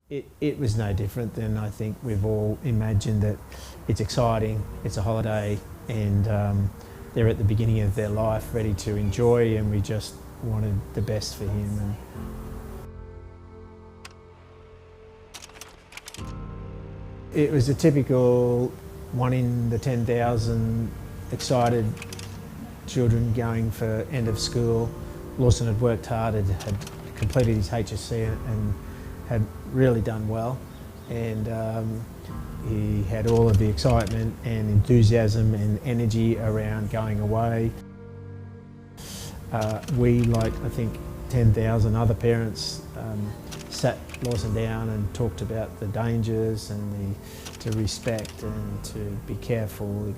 It was no different than I think we've all imagined, that it's exciting, it's a holiday, and they're at the beginning of their life, ready to enjoy, and we just wanted the best for him. It was a typical 1 in the 10,000 excited children going for end of school. Lawson had worked hard, had completed his HSC and had really done well, and he had all of the excitement and enthusiasm and energy around going away. We, like I think 10,000 other parents, sat Lawson down and talked about the dangers and to respect and to be careful.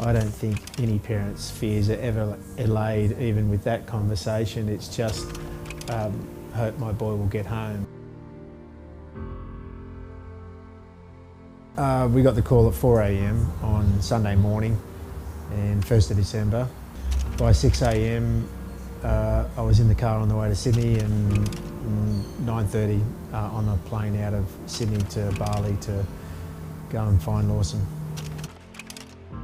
I don't think any parent's fears are ever allayed, even with that conversation. It's just, hope my boy will get home. We got the call at 4 a.m. on Sunday morning, and 1st of December. By 6 a.m. I was in the car on the way to Sydney, and 9:30 on a plane out of Sydney to Bali to go and find Lawson.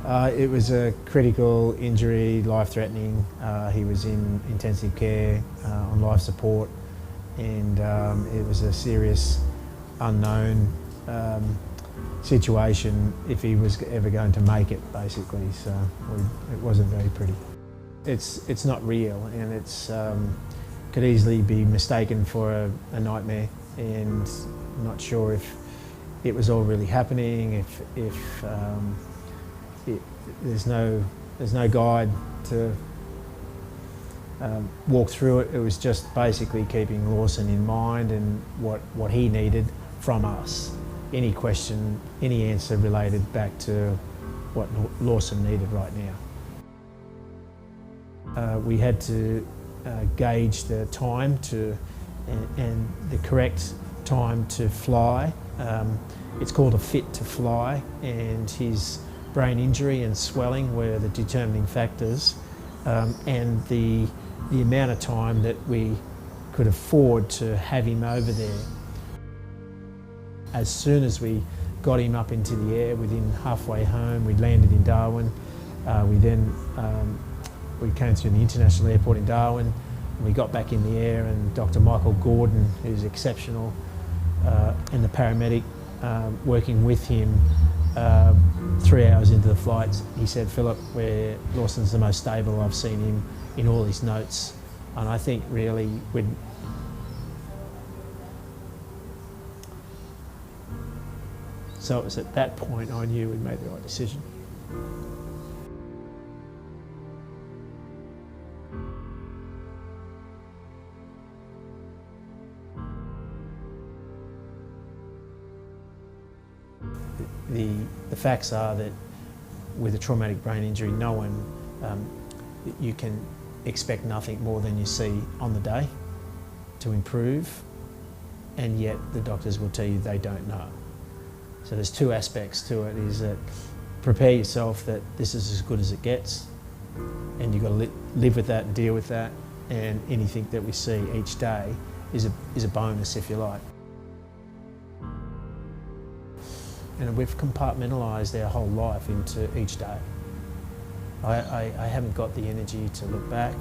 It was a critical injury, life-threatening. He was in intensive care on life support, and it was a serious unknown situation if he was ever going to make it, basically. So it wasn't very pretty. It's not real, and it's could easily be mistaken for a nightmare, and I'm not sure if it was all really happening, if there's no guide to walk through it. It was just basically keeping Lawson in mind and what he needed from us. Any question, any answer related back to what Lawson needed right now. We had to gauge the time and the correct time to fly. It's called a fit to fly, and his brain injury and swelling were the determining factors, and the amount of time that we could afford to have him over there. As soon as we got him up into the air, within halfway home, we landed in Darwin. We came through the international airport in Darwin, and we got back in the air, and Dr. Michael Gordon, who's exceptional, and the paramedic working with him 3 hours into the flights, he said, "Philip, Lawson's the most stable I've seen him in all his notes." And I think really so it was at that point I knew we'd made the right decision. The facts are that with a traumatic brain injury, you can expect nothing more than you see on the day to improve, and yet the doctors will tell you they don't know. So there's two aspects to it, is that prepare yourself that this is as good as it gets, and you've got to live with that and deal with that, and anything that we see each day is a bonus, if you like. And we've compartmentalised our whole life into each day. I haven't got the energy to look back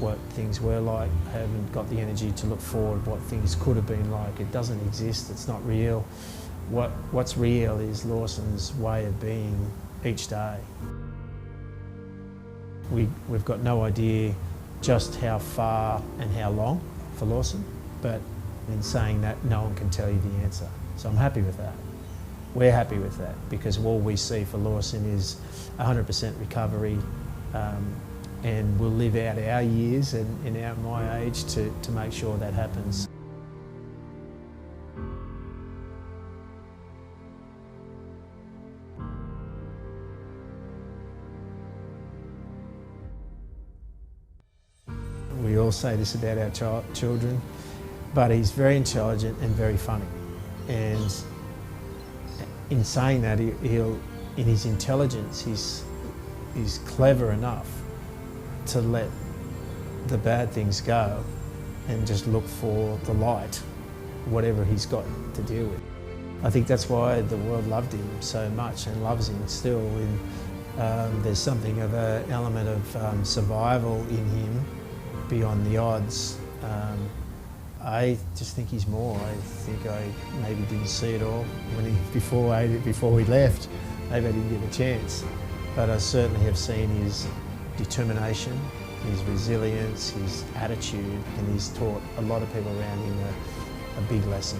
what things were like. I haven't got the energy to look forward what things could have been like. It doesn't exist, it's not real. What's real is Lawson's way of being each day. We've got no idea just how far and how long for Lawson, but in saying that, no one can tell you the answer. So I'm happy with that. We're happy with that, because all we see for Lawson is 100% recovery, and we'll live out our years and my age to make sure that happens. We all say this about our children, but he's very intelligent and very funny. And in saying that, in his intelligence, he's clever enough to let the bad things go and just look for the light whatever he's got to deal with. I think that's why the world loved him so much and loves him still. There's something of an element of survival in him beyond the odds. I just think he's more. I think I maybe didn't see it all before we left. Maybe I didn't get a chance. But I certainly have seen his determination, his resilience, his attitude, and he's taught a lot of people around him a big lesson.